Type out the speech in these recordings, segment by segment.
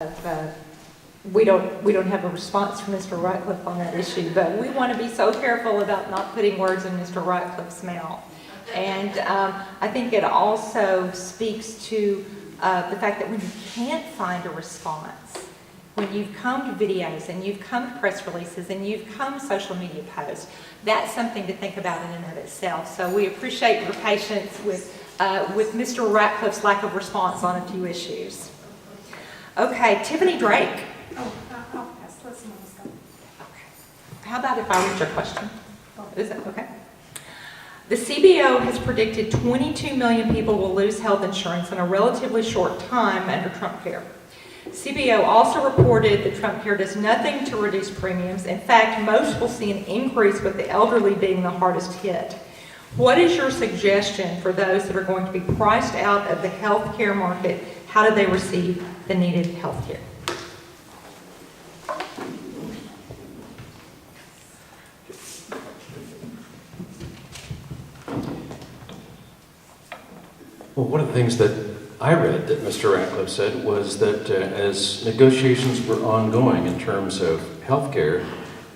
We don't have a response from Mr. Radcliffe on that issue, but we want to be so careful about not putting words in Mr. Radcliffe's mouth. And I think it also speaks to the fact that when you can't find a response, when you've come to videos and you've come to press releases and you've come to social media posts, that's something to think about in and of itself. So we appreciate your patience with Mr. Radcliffe's lack of response on a few issues. Okay, Tiffany Drake. Oh, I'll pass. Let's move on. Okay. How about if I read your question? Is that okay? The CBO has predicted 22 million people will lose health insurance in a relatively short time under Trump care. CBO also reported that Trump care does nothing to reduce premiums. In fact, most will see an increase, with the elderly being the hardest hit. What is your suggestion for those that are going to be priced out of the health care market? How do they receive the needed health care? Well, one of the things that I read that Mr. Radcliffe said was that as negotiations were ongoing in terms of health care,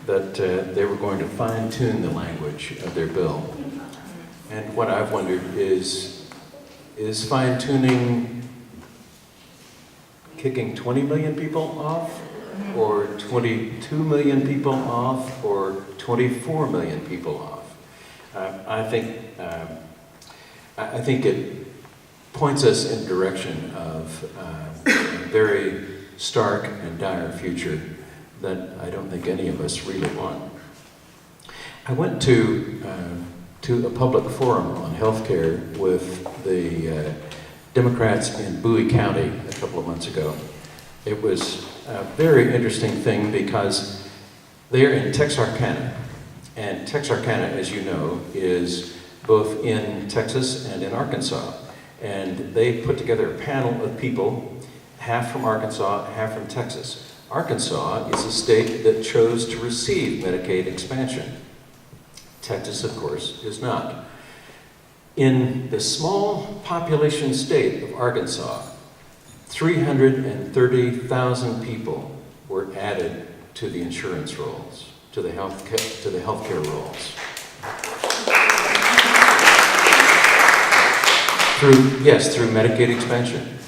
that they were going to fine-tune the language of their bill. And what I've wondered is fine-tuning kicking 20 million people off, or 22 million people off, or 24 million people off? I think it points us in the direction of a very stark and dire future that I don't think any of us really want. I went to a public forum on healthcare with the Democrats in Bowie County a couple of months ago. It was a very interesting thing because they're in Texarkana, and Texarkana, as you know, is both in Texas and in Arkansas. And they put together a panel of people, half from Arkansas, half from Texas. Arkansas is a state that chose to receive Medicaid expansion. Texas, of course, is not. In the small population state of Arkansas, 330,000 people were added to the insurance rolls, to the healthcare rolls. Through Medicaid expansion.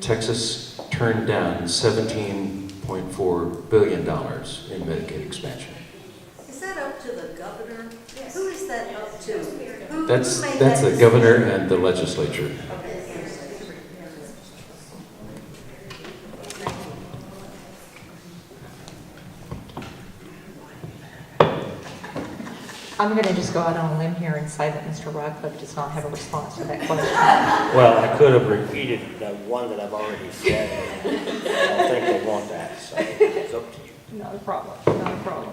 Texas turned down $17.4 billion in Medicaid expansion. Is that up to the governor? Yes. Who is that up to? That's the governor and the legislature. I'm going to just go out on a limb here and say that Mr. Radcliffe does not have a response to that question. Well, I could have repeated the one that I've already said. I don't think they want that, so it's up to you. Not a problem. Not a problem.